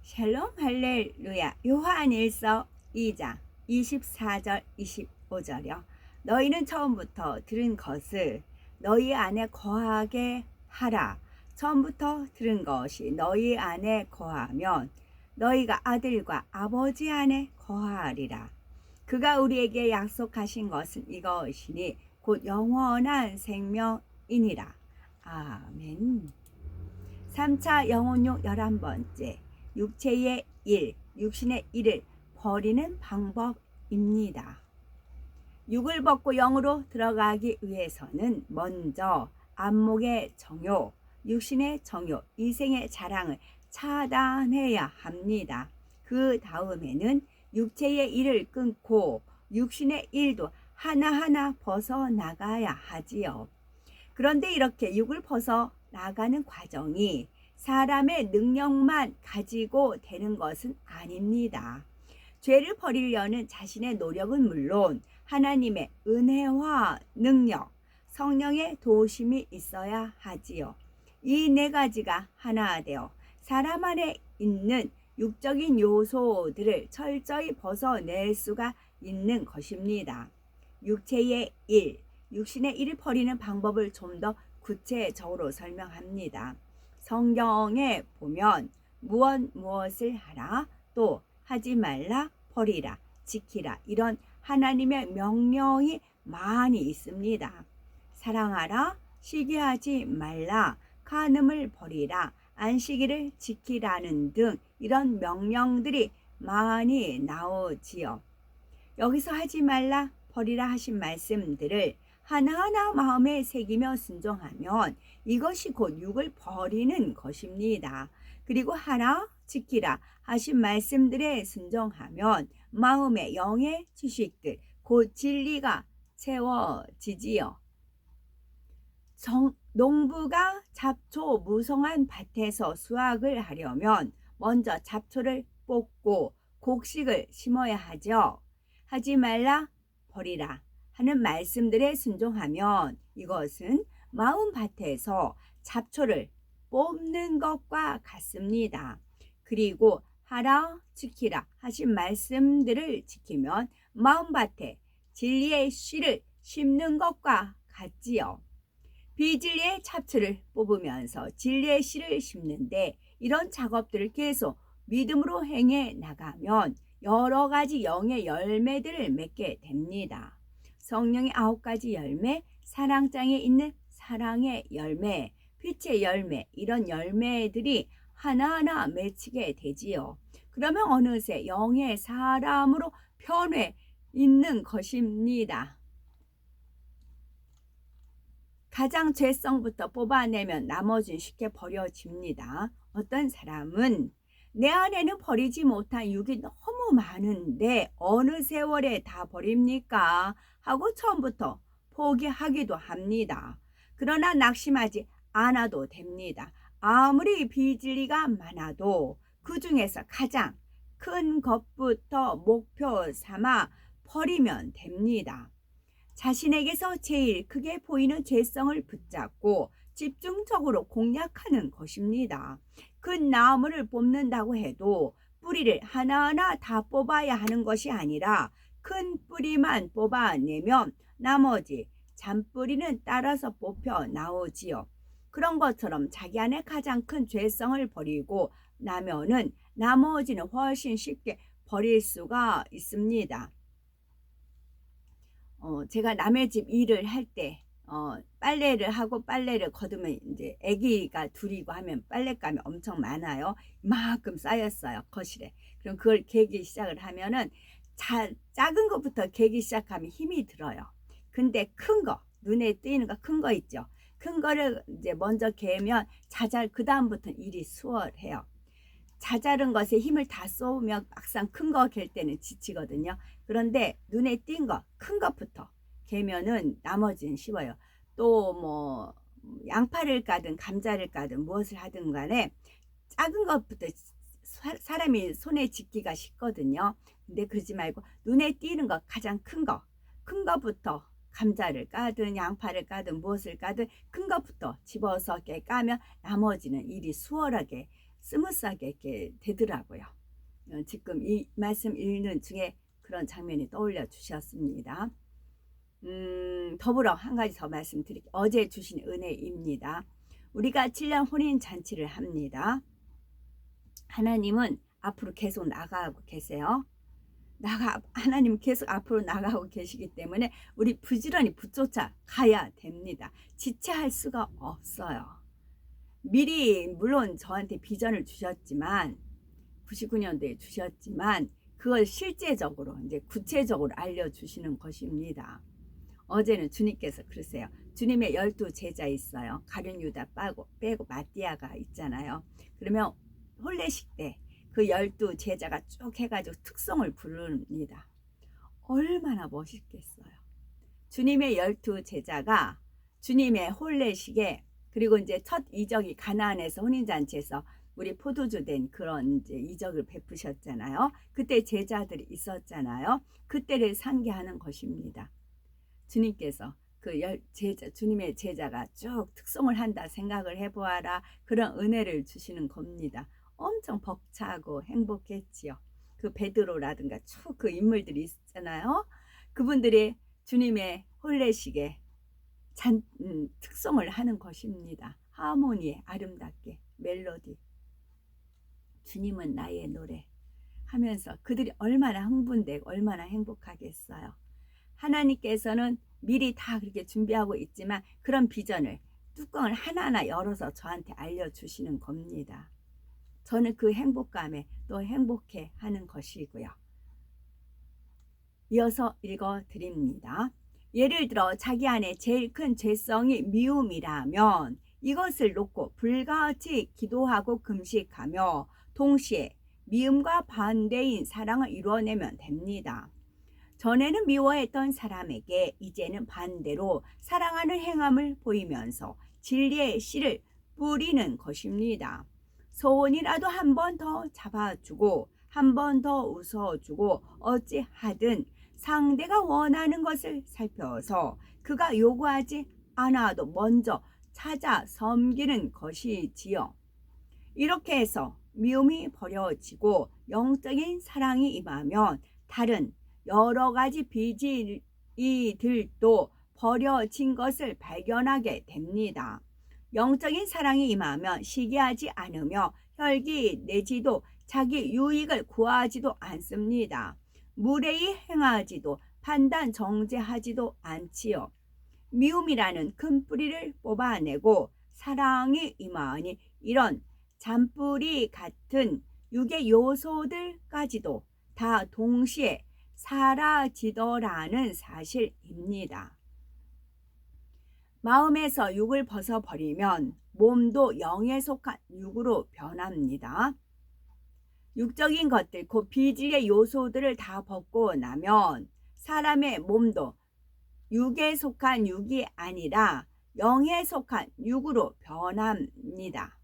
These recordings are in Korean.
샬롬 할렐루야. 요한일서 2장 24절 25절이요. 너희는 처음부터 들은 것을 너희 안에 거하게 하라. 처음부터 들은 것이 너희 안에 거하면 너희가 아들과 아버지 안에 거하리라. 그가 우리에게 약속하신 것은 이것이니 곧 영원한 생명이니라. 아멘. 3차 영혼용 11번째 육체의 일, 육신의 일을 버리는 방법입니다. 육을 벗고 영으로 들어가기 위해서는 먼저 안목의 정욕, 육신의 정욕, 이생의 자랑을 차단해야 합니다. 그 다음에는 육체의 일을 끊고 육신의 일도 하나하나 벗어나가야 하지요. 그런데 이렇게 육을 벗어나가는 과정이 사람의 능력만 가지고 되는 것은 아닙니다. 죄를 버리려는 자신의 노력은 물론 하나님의 은혜와 능력, 성령의 도우심이 있어야 하지요. 이 네 가지가 하나 되어 사람 안에 있는 육적인 요소들을 철저히 벗어낼 수가 있는 것입니다. 육체의 일, 육신의 일을 버리는 방법을 좀 더 구체적으로 설명합니다. 성경에 보면 무엇을 하라, 또 하지 말라, 버리라, 지키라 이런 하나님의 명령이 많이 있습니다. 사랑하라, 시기하지 말라, 간음을 버리라, 안식일을 지키라는 등 이런 명령들이 많이 나오지요. 여기서 하지 말라, 버리라 하신 말씀들을 하나하나 마음에 새기며 순종하면 이것이 곧 육을 버리는 것입니다. 그리고 하라, 지키라 하신 말씀들에 순종하면 마음의 영의 지식들, 곧 진리가 채워지지요. 농부가 잡초 무성한 밭에서 수확을 하려면 먼저 잡초를 뽑고 곡식을 심어야 하죠. 하지 말라, 버리라 하는 말씀들에 순종하면 이것은 마음밭에서 잡초를 뽑는 것과 같습니다. 그리고 하라, 지키라 하신 말씀들을 지키면 마음밭에 진리의 씨를 심는 것과 같지요. 비진리의 잡초를 뽑으면서 진리의 씨를 심는데 이런 작업들을 계속 믿음으로 행해 나가면 여러 가지 영의 열매들을 맺게 됩니다. 성령의 9가지 열매, 사랑장에 있는 사랑의 열매, 빛의 열매 이런 열매들이 하나하나 맺히게 되지요. 그러면 어느새 영의 사람으로 변해 있는 것입니다. 가장 죄성부터 뽑아내면 나머지는 쉽게 버려집니다. 어떤 사람은 내 안에는 버리지 못한 육이 너무 많은데 어느 세월에 다 버립니까? 하고 처음부터 포기하기도 합니다. 그러나 낙심하지 않아도 됩니다. 아무리 비진리가 많아도 그 중에서 가장 큰 것부터 목표 삼아 버리면 됩니다. 자신에게서 제일 크게 보이는 죄성을 붙잡고 집중적으로 공략하는 것입니다. 큰 나무를 뽑는다고 해도 뿌리를 하나하나 다 뽑아야 하는 것이 아니라 큰 뿌리만 뽑아내면 나머지 잔뿌리는 따라서 뽑혀 나오지요. 그런 것처럼 자기 안에 가장 큰 죄성을 버리고 나면은 나머지는 훨씬 쉽게 버릴 수가 있습니다. 제가 남의 집 일을 할 때 빨래를 하고 빨래를 거두면 이제 아기가 둘이고 하면 빨랫감이 엄청 많아요. 이만큼 쌓였어요, 거실에. 그럼 그걸 개기 시작을 하면은 작은 것부터 개기 시작하면 힘이 들어요. 근데 큰 거, 눈에 띄는 거 큰 거 있죠. 큰 거를 이제 먼저 개면 그 다음부터는 일이 수월해요. 자잘한 것에 힘을 다 쏟으면 막상 큰 거 갤 때는 지치거든요. 그런데 눈에 띈 거, 큰 것부터 개면은 나머지는 쉬워요. 또 뭐 양파를 까든 감자를 까든 무엇을 하든 간에 작은 것부터 사람이 손에 쥐기가 쉽거든요. 근데 그러지 말고 눈에 띄는 거, 가장 큰 거부터 감자를 까든 양파를 까든 무엇을 까든 큰 것부터 집어서 까면 나머지는 일이 수월하게 스무스하게 이렇게 되더라고요. 지금 이 말씀 읽는 중에 그런 장면이 떠올려 주셨습니다. 더불어 한 가지 더 말씀드릴게요. 어제 주신 은혜입니다. 우리가 7년 혼인 잔치를 합니다. 하나님은 앞으로 계속 나가고 계세요. 하나님 계속 앞으로 나가고 계시기 때문에 우리 부지런히 붙쫓아 가야 됩니다. 지체할 수가 없어요. 미리 물론 저한테 비전을 주셨지만 99년도에 주셨지만 그걸 실제적으로 이제 구체적으로 알려주시는 것입니다. 어제는 주님께서 그러세요. 주님의 12 제자 있어요. 가룟 유다 빼고 마띠아가 있잖아요. 그러면 혼례식 때 그 12 제자가 쭉 해가지고 특성을 부릅니다. 얼마나 멋있겠어요. 주님의 12 제자가 주님의 혼례식에, 그리고 이제 첫 이적이 가나안에서 혼인잔치에서 우리 포도주 된 그런 이제 이적을 베푸셨잖아요. 그때 제자들이 있었잖아요. 그때를 상기하는 것입니다. 주님께서 주님의 제자가 쭉 특송을 한다 생각을 해보아라. 그런 은혜를 주시는 겁니다. 엄청 벅차고 행복했지요. 그 베드로라든가 쭉 그 인물들이 있잖아요. 그분들이 주님의 혼례식에 특송을 하는 것입니다. 하모니에 아름답게 멜로디. 주님은 나의 노래 하면서 그들이 얼마나 흥분되고 얼마나 행복하겠어요. 하나님께서는 미리 다 그렇게 준비하고 있지만 그런 비전을 뚜껑을 하나하나 열어서 저한테 알려주시는 겁니다. 저는 그 행복감에 또 행복해 하는 것이고요. 이어서 읽어드립니다. 예를 들어 자기 안에 제일 큰 죄성이 미움이라면 이것을 놓고 불같이 기도하고 금식하며 동시에 미움과 반대인 사랑을 이루어내면 됩니다. 전에는 미워했던 사람에게 이제는 반대로 사랑하는 행함을 보이면서 진리의 씨를 뿌리는 것입니다. 소원이라도 한 번 더 잡아주고 한 번 더 웃어주고 어찌하든 상대가 원하는 것을 살펴서 그가 요구하지 않아도 먼저 찾아 섬기는 것이지요. 이렇게 해서 미움이 버려지고 영적인 사랑이 임하면 다른 여러 가지 비질이들도 버려진 것을 발견하게 됩니다. 영적인 사랑이 임하면 시기하지 않으며 혈기 내지도 자기 유익을 구하지도 않습니다. 무례히 행하지도 판단 정죄하지도 않지요. 미움이라는 큰 뿌리를 뽑아내고 사랑이 임하니 이런 잔뿌리 같은 육의 요소들까지도 다 동시에 사라지더라는 사실입니다. 마음에서 육을 벗어버리면 몸도 영에 속한 육으로 변합니다. 육적인 것들, 그 비질의 요소들을 다 벗고 나면 사람의 몸도 육에 속한 육이 아니라 영에 속한 육으로 변합니다.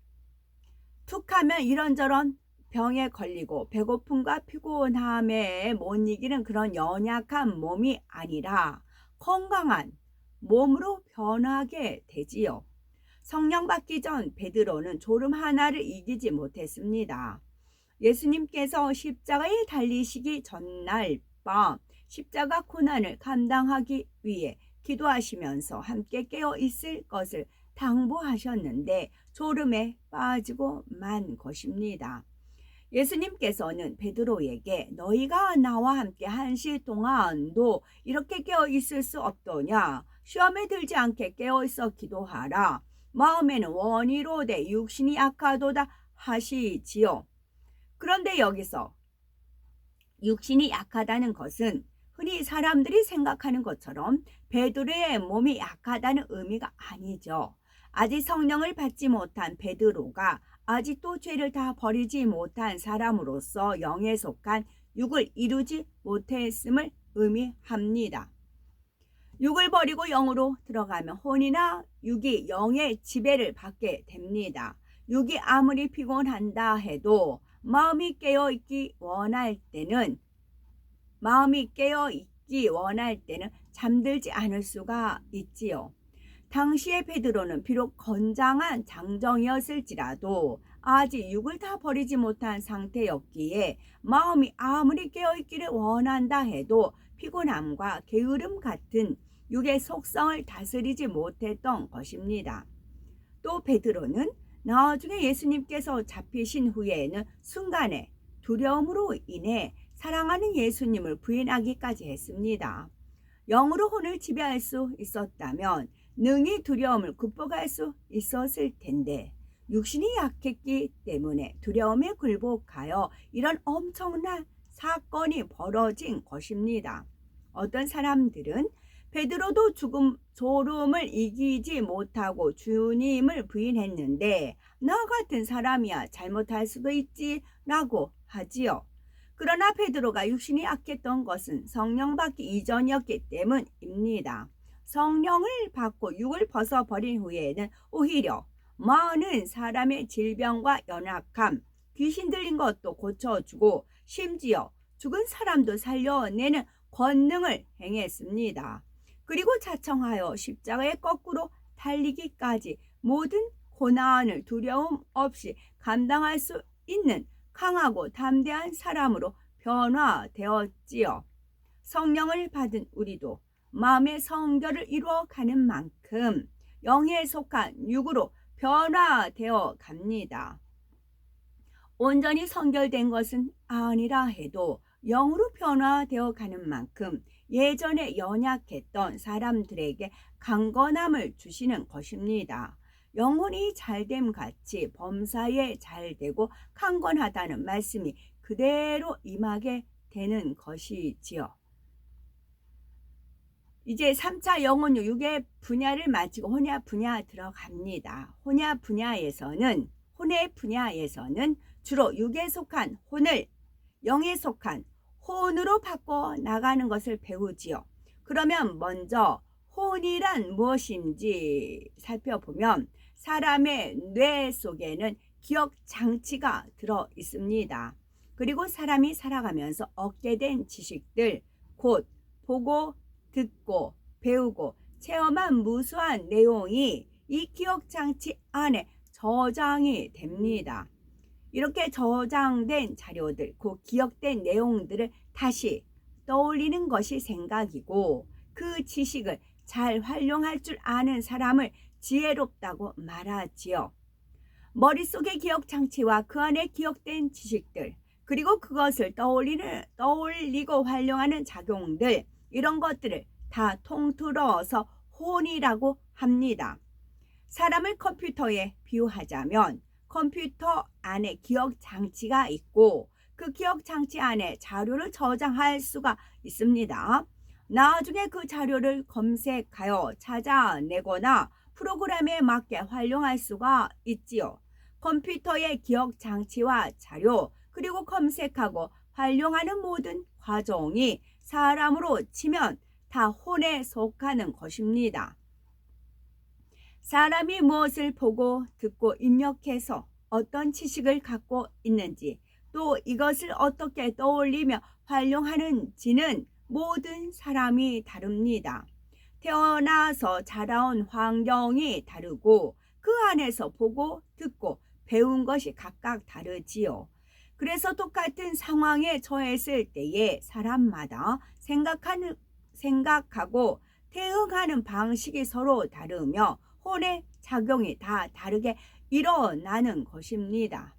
툭하면 이런저런 병에 걸리고 배고픔과 피곤함에 못 이기는 그런 연약한 몸이 아니라 건강한 몸으로 변하게 되지요. 성령 받기 전 베드로는 졸음 하나를 이기지 못했습니다. 예수님께서 십자가에 달리시기 전날 밤 십자가 고난을 감당하기 위해 기도하시면서 함께 깨어 있을 것을 당부하셨는데 졸음에 빠지고 만 것입니다. 예수님께서는 베드로에게 너희가 나와 함께 1시 동안도 이렇게 깨어 있을 수 없더냐? 시험에 들지 않게 깨어 있어 기도하라. 마음에는 원이로되 육신이 약하도다 하시지요. 그런데 여기서 육신이 약하다는 것은 흔히 사람들이 생각하는 것처럼 베드로의 몸이 약하다는 의미가 아니죠. 아직 성령을 받지 못한 베드로가 아직도 죄를 다 버리지 못한 사람으로서 영에 속한 육을 이루지 못했음을 의미합니다. 육을 버리고 영으로 들어가면 혼이나 육이 영의 지배를 받게 됩니다. 육이 아무리 피곤한다 해도 마음이 깨어있기 원할 때는 잠들지 않을 수가 있지요. 당시의 베드로는 비록 건장한 장정이었을지라도 아직 육을 다 버리지 못한 상태였기에 마음이 아무리 깨어있기를 원한다 해도 피곤함과 게으름 같은 육의 속성을 다스리지 못했던 것입니다. 또 베드로는 나중에 예수님께서 잡히신 후에는 순간에 두려움으로 인해 사랑하는 예수님을 부인하기까지 했습니다. 영으로 혼을 지배할 수 있었다면 능히 두려움을 극복할 수 있었을 텐데 육신이 약했기 때문에 두려움에 굴복하여 이런 엄청난 사건이 벌어진 것입니다. 어떤 사람들은 베드로도 졸음을 이기지 못하고 주님을 부인했는데 너 같은 사람이야 잘못할 수도 있지 라고 하지요. 그러나 베드로가 육신이 약했던 것은 성령 받기 이전이었기 때문입니다. 성령을 받고 육을 벗어버린 후에는 오히려 많은 사람의 질병과 연약함, 귀신 들린 것도 고쳐주고 심지어 죽은 사람도 살려내는 권능을 행했습니다. 그리고 자청하여 십자가에 거꾸로 달리기까지 모든 고난을 두려움 없이 감당할 수 있는 강하고 담대한 사람으로 변화되었지요. 성령을 받은 우리도 마음의 성결을 이루어가는 만큼 영에 속한 육으로 변화되어 갑니다. 온전히 성결된 것은 아니라 해도 영으로 변화되어 가는 만큼 예전에 연약했던 사람들에게 강건함을 주시는 것입니다. 영혼이 잘됨 같이 범사에 잘되고 강건하다는 말씀이 그대로 임하게 되는 것이지요. 이제 3차 영혼육 육의 분야를 마치고 혼야 분야 들어갑니다. 혼야 분야에서는 주로 육에 속한 혼을 영에 속한 혼으로 바꿔 나가는 것을 배우지요. 그러면 먼저 혼이란 무엇인지 살펴보면 사람의 뇌 속에는 기억 장치가 들어 있습니다. 그리고 사람이 살아가면서 얻게 된 지식들, 곧 보고, 듣고, 배우고, 체험한 무수한 내용이 이 기억 장치 안에 저장이 됩니다. 이렇게 저장된 자료들, 그 기억된 내용들을 다시 떠올리는 것이 생각이고 그 지식을 잘 활용할 줄 아는 사람을 지혜롭다고 말하지요. 머릿속의 기억장치와 그 안에 기억된 지식들, 그리고 그것을 떠올리고 활용하는 작용들, 이런 것들을 다 통틀어서 혼이라고 합니다. 사람을 컴퓨터에 비유하자면 컴퓨터 안에 기억장치가 있고 그 기억장치 안에 자료를 저장할 수가 있습니다. 나중에 그 자료를 검색하여 찾아내거나 프로그램에 맞게 활용할 수가 있지요. 컴퓨터의 기억장치와 자료, 그리고 검색하고 활용하는 모든 과정이 사람으로 치면 다 혼에 속하는 것입니다. 사람이 무엇을 보고 듣고 입력해서 어떤 지식을 갖고 있는지, 또 이것을 어떻게 떠올리며 활용하는지는 모든 사람이 다릅니다. 태어나서 자라온 환경이 다르고 그 안에서 보고 듣고 배운 것이 각각 다르지요. 그래서 똑같은 상황에 처했을 때에 사람마다 생각하고 대응하는 방식이 서로 다르며 혼의 작용이 다 다르게 일어나는 것입니다.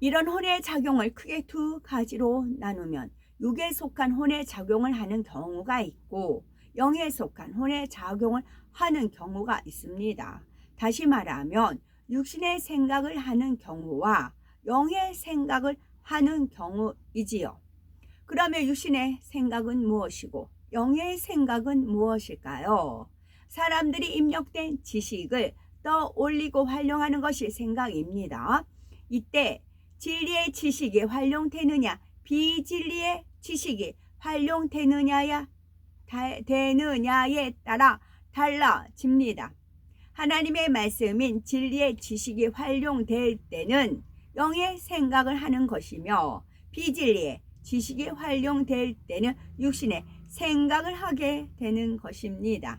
이런 혼의 작용을 크게 두 가지로 나누면 육에 속한 혼의 작용을 하는 경우가 있고 영에 속한 혼의 작용을 하는 경우가 있습니다. 다시 말하면 육신의 생각을 하는 경우와 영의 생각을 하는 경우이지요. 그러면 육신의 생각은 무엇이고 영의 생각은 무엇일까요? 사람들이 입력된 지식을 떠올리고 활용하는 것이 생각입니다. 이때 진리의 지식이 활용되느냐, 비진리의 지식이 활용되느냐에 따라 달라집니다. 하나님의 말씀인 진리의 지식이 활용될 때는 영의 생각을 하는 것이며 비진리의 지식이 활용될 때는 육신의 생각을 하게 되는 것입니다.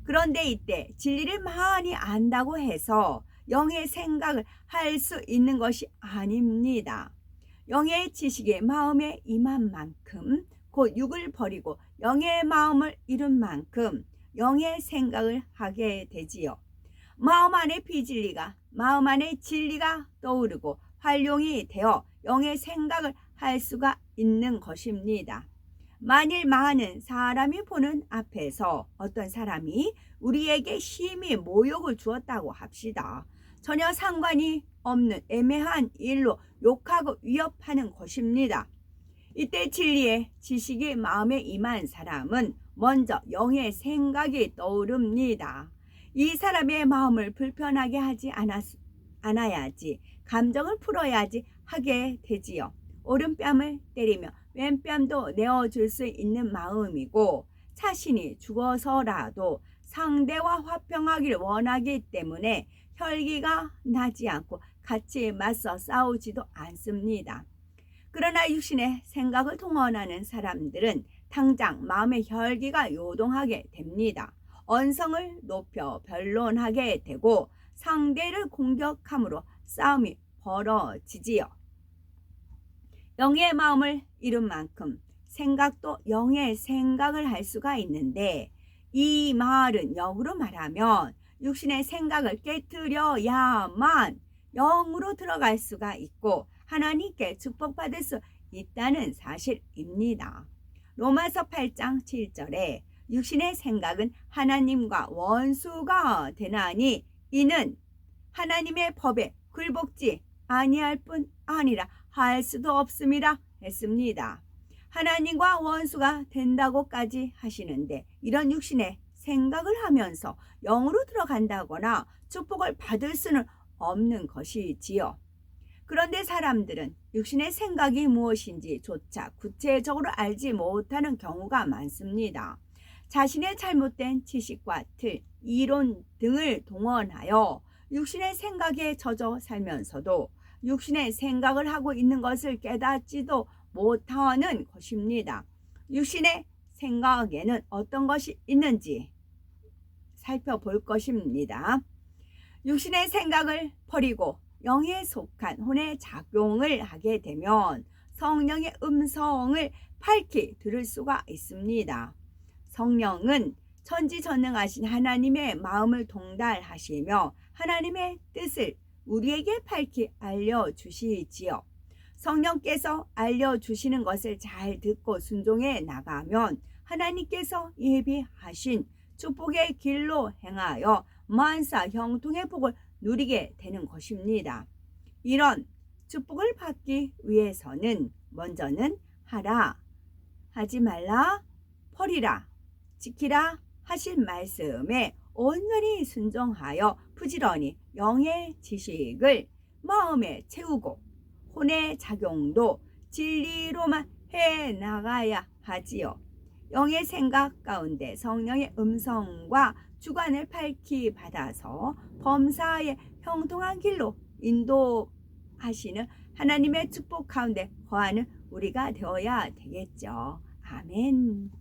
그런데 이때 진리를 많이 안다고 해서 영의 생각을 할 수 있는 것이 아닙니다. 영의 지식이 마음에 임한 만큼 곧 육을 버리고 영의 마음을 이룬 만큼 영의 생각을 하게 되지요. 마음 안에 비진리가 마음 안에 진리가 떠오르고 활용이 되어 영의 생각을 할 수가 있는 것입니다. 만일 많은 사람이 보는 앞에서 어떤 사람이 우리에게 심히 모욕을 주었다고 합시다. 전혀 상관이 없는 애매한 일로 욕하고 위협하는 것입니다. 이때 진리의 지식이 마음에 임한 사람은 먼저 영의 생각이 떠오릅니다. 이 사람의 마음을 불편하게 하지 않아야지, 감정을 풀어야지 하게 되지요. 오른뺨을 때리며 왼뺨도 내어줄 수 있는 마음이고, 자신이 죽어서라도 상대와 화평하기를 원하기 때문에 혈기가 나지 않고 같이 맞서 싸우지도 않습니다. 그러나 육신의 생각을 동원하는 사람들은 당장 마음의 혈기가 요동하게 됩니다. 언성을 높여 변론하게 되고 상대를 공격함으로 싸움이 벌어지지요. 영의 마음을 이룬 만큼 생각도 영의 생각을 할 수가 있는데, 이 말은 역으로 말하면 육신의 생각을 깨트려야만 영으로 들어갈 수가 있고 하나님께 축복받을 수 있다는 사실입니다. 로마서 8장 7절에 육신의 생각은 하나님과 원수가 되나니 이는 하나님의 법에 굴복지 아니할 뿐 아니라 할 수도 없음이라 했습니다. 하나님과 원수가 된다고까지 하시는데, 이런 육신의 생각을 하면서 영으로 들어간다거나 축복을 받을 수는 없는 것이지요. 그런데 사람들은 육신의 생각이 무엇인지 조차 구체적으로 알지 못하는 경우가 많습니다. 자신의 잘못된 지식과 틀, 이론 등을 동원하여 육신의 생각에 젖어 살면서도 육신의 생각을 하고 있는 것을 깨닫지도 못하는 것입니다. 육신의 생각에는 어떤 것이 있는지 살펴볼 것입니다. 육신의 생각을 버리고 영에 속한 혼의 작용을 하게 되면 성령의 음성을 밝히 들을 수가 있습니다. 성령은 천지전능하신 하나님의 마음을 통달하시며 하나님의 뜻을 우리에게 밝히 알려주시지요. 성령께서 알려주시는 것을 잘 듣고 순종해 나가면 하나님께서 예비하신 축복의 길로 행하여 만사 형통의 복을 누리게 되는 것입니다. 이런 축복을 받기 위해서는 먼저는 하라, 하지 말라, 버리라, 지키라 하신 말씀에 온전히 순종하여 부지런히 영의 지식을 마음에 채우고 혼의 작용도 진리로만 해 나가야 하지요. 영의 생각 가운데 성령의 음성과 주관을 밝히 받아서 범사의 형통한 길로 인도하시는 하나님의 축복 가운데 거하는 우리가 되어야 되겠죠. 아멘.